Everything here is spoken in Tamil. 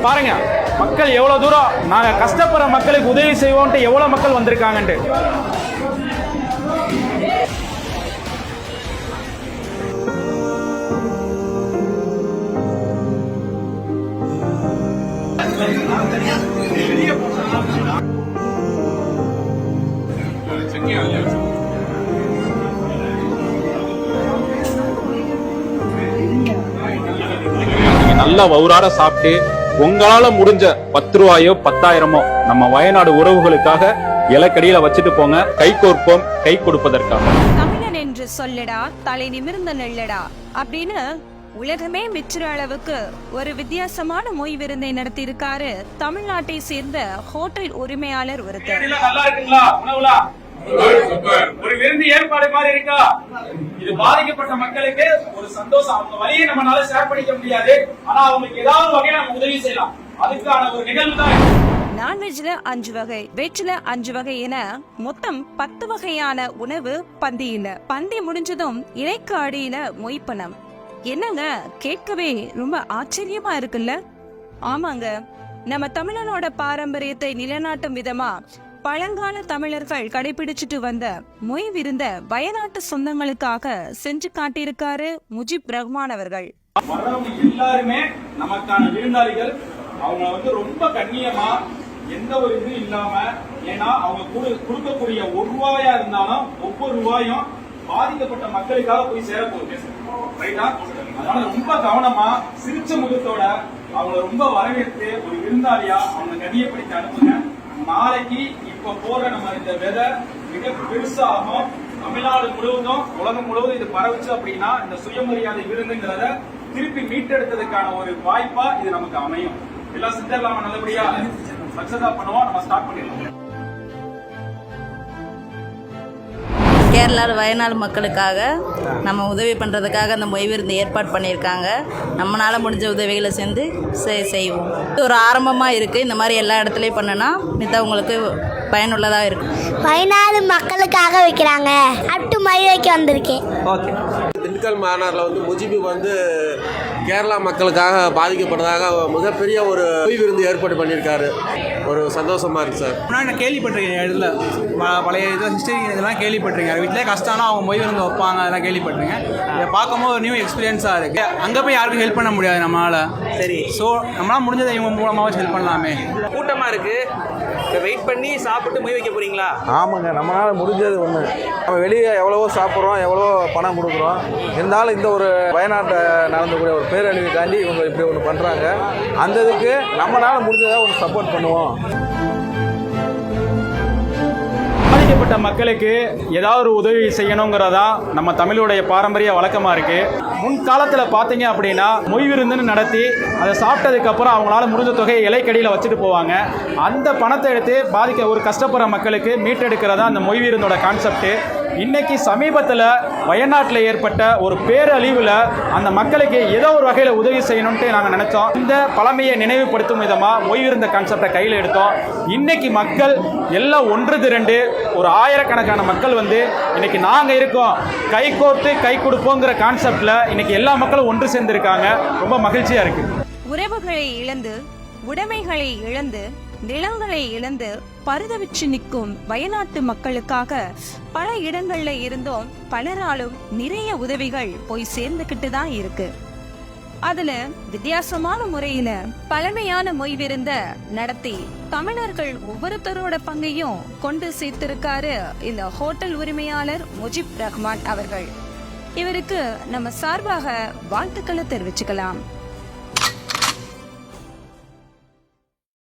பாருங்க மக்கள் எவ்வளவு தூரம் நாங்க கஷ்டப்படுற மக்களுக்கு உதவி செய்வோம்ட்டு எவ்வளவு மக்கள் வந்திருக்காங்கன்ட்டு. நல்லா வவுறார சாப்பிட்டு உங்களால முடிஞ்ச 10 ரூபாயோ 10,000மோ நம்ம வயநாடு உறவுகளுக்காக இலக்கடியில வச்சுட்டு போங்க. கை கோர்ப்போம், கை கொடுப்பதற்காக. தமிழன் என்று சொல்லடா, தலை நிமிர்ந்த நெல்லடா அப்படின்னு உலகமே மெச்சுற அளவுக்கு ஒரு வித்தியாசமான மொய் விருந்தை நடத்தி இருக்காரு தமிழ்நாட்டை சேர்ந்த ஹோட்டல் உரிமையாளர் ஒருத்தர். ஒரு விருந்து ஏற்பாடு மாதிரி இருக்கா? இது பாதிக்கப்பட்ட மக்களுக்கு ஒரு சந்தோஷம். அவங்க வழியை நம்மளால ஷேர் பண்ணிக்க முடியாது, ஆனா அவங்களுக்கு ஏதாவது வகையில நம்ம உதவி செய்யலாம். அதுக்கான ஒரு நிகழ்வு தான். நான்வெஜ்ல 5 வகை, வெஜ்ல 5 வகை என மொத்தம் 10 வகையான உணவு பந்தியில. பந்தி முடிஞ்சதும் இலைக்கு அடியில மொய்ப்பணம். என்னங்க, கேட்கவே ரொம்ப ஆச்சரியமா இருக்குல்ல? ஆமாங்க, நம்ம தமிழனோட பாரம்பரியத்தை நிலைநாட்டும் விதமா பழங்கால தமிழர்கள் கடைபிடிச்சிட்டு வந்த மொய் விருந்த வயநாட்டு சொந்தங்களுக்காக செஞ்சு காட்டியிருக்காரு முஜிப் ரஹ்மான் அவர்கள். எல்லாருமே நமக்கான விருந்தாளிகள். அவங்க ரொம்ப கண்ணியமா எந்த ஒரு இது இல்லாம, ஏன்னா அவங்க கொடுக்கக்கூடிய 1 ரூபாயா இருந்தாலும் ஒவ்வொரு ரூபாயும் பாதிக்கப்பட்ட மக்களுக்காக போய் சேர போகுது. அதனால ரொம்ப கவனமா சிரிச்ச முகத்தோட அவங்க ரொம்ப வரவேற்று ஒரு விருந்தாளியா அவங்க கண்ணியப்படுத்தி அனுப்புங்க. நாளைக்கு இப்ப போற நம்ம இந்த விதை மிக பெருசாகும். தமிழ்நாடு முழுவதும் உலகம் முழுவதும் இது பரவுச்சு அப்படின்னா இந்த சுயமரியாதை விருந்துங்கிறத திருப்பி மீட்டெடுத்ததுக்கான ஒரு வாய்ப்பா இது நமக்கு அமையும். எல்லாம் செஞ்சிடலாமா? நல்லபடியா சக்சஸா பண்ணுவோம். நம்ம ஸ்டார்ட் பண்ணிடலாம். கேரளாவில் வயநாடு மக்களுக்காக நம்ம உதவி பண்ணுறதுக்காக அந்த மொய் விருந்து ஏற்பாடு பண்ணியிருக்காங்க. நம்மளால் முடிஞ்ச உதவிகளை செஞ்சு செய்வோம். இது ஒரு ஆரம்பமாக இருக்குது. இந்த மாதிரி எல்லா இடத்துலையும் பண்ணுனா மித்தவங்களுக்கு பயனுள்ளதாக இருக்கும். வயநாடு மக்களுக்காக வைக்கிறாங்க. அட்டு மை வைக்க வந்திருக்கேன். ஓகே. திண்டுக்கல் மாநகரில் முஜிபு கேரளா மக்களுக்காக பாதிக்கப்பட்டதாக மிகப்பெரிய ஒரு மொய் விருந்து ஏற்பாடு பண்ணியிருக்காரு. ஒரு சந்தோஷமா இருக்கு சார். நான் கேள்விப்பட்டிருக்கேன். இடத்துல பழைய ஹிஸ்டரி இதெல்லாம் கேள்விப்பட்டிருக்கேன். வீட்டிலே கஷ்டம்னா அவங்க மொய் விருந்து வைப்பாங்க, அதெல்லாம் கேள்விப்பட்டிருக்கேன். இதை பார்க்கும்போது ஒரு நியூ எக்ஸ்பீரியன்ஸாக இருக்குது. அங்கே போய் யாருக்கும் ஹெல்ப் பண்ண முடியாது நம்மளால். சரி, ஸோ நம்மளால் முடிஞ்சதை இவங்க மூலமாக ஹெல்ப் பண்ணலாமே. கூட்டமாக இருக்குது, வெயிட் பண்ணி சாப்பிட்டு மொய் வைக்க போகிறீங்களா? ஆமாங்க, நம்மளால் முடிஞ்சது ஒன்று. நம்ம வெளியே எவ்வளவோ சாப்பிட்றோம், எவ்வளோ பணம் கொடுக்குறோம். இருந்தாலும் இந்த ஒரு வயநாட்டை நடந்தக்கூடிய ஒரு பேரழிவுக்காண்டி இவங்க இப்படி ஒன்று பண்ணுறாங்க. அந்த இதுக்கு நம்மளால் முடிஞ்சதாக ஒரு சப்போர்ட் பண்ணுவோம். பாதிக்கப்பட்ட மக்களுக்கு ஏதாவது ஒரு உதவி செய்யணுங்கிறதா நம்ம தமிழுடைய பாரம்பரிய வழக்கமா இருக்கு. முன்காலத்தில் பார்த்தீங்க அப்படின்னா மொய் விருந்துன்னு நடத்தி அதை சாப்பிட்டதுக்கு அப்புறம் அவங்களால முடிஞ்ச தொகையை இலைக்கடியில் வச்சுட்டு போவாங்க. அந்த பணத்தை எடுத்து ஒரு கஷ்டப்படுற மக்களுக்கு மீட்டெடுக்கிறதா அந்த மொய் விருந்தோட கான்செப்ட். இன்னைக்கு சமீபத்தில் வயநாட்டில் ஏற்பட்ட ஒரு பேரழிவில் அந்த மக்களுக்கு ஏதோ ஒரு வகையில் உதவி செய்யணும்ட்டு நாங்கள் நினைச்சோம். இந்த பழமையை நினைவுபடுத்தும் விதமாக மொய் விருந்த கான்செப்டை கையில் எடுத்தோம். இன்னைக்கு மக்கள் எல்லாம் ஒன்று திரண்டு ஒரு ஆயிரக்கணக்கான மக்கள் இன்னைக்கு நாங்கள் இருக்கோம், கை கோர்த்து கை கொடுப்போங்கிற கான்செப்டில் இன்னைக்கு எல்லா மக்களும் ஒன்று சேர்ந்திருக்காங்க. ரொம்ப மகிழ்ச்சியாக இருக்கு. உறவுகளை இழந்து, உடைமைகளை இழந்து, நிலங்களை இழந்து பரிதவிச்சு நிற்கும் வயநாட்டு மக்களுக்காக பல இடங்கள்ல இருந்தும் பலராலும் நிறைய உதவிகள் போய் சேர்ந்துகிட்டு தான் இருக்கு. அதுல வித்தியாசமான முறையில பழமையான மொய் விருந்த நடத்தி தமிழர்கள் ஒவ்வொருத்தரோட பங்கையும் கொண்டு சேர்த்திருக்காரு இந்த ஹோட்டல் உரிமையாளர் முஜிப் ரஹ்மான் அவர்கள். இவருக்கு நம்ம சார்பாக வாழ்த்துக்களை தெரிவிச்சுக்கலாம்.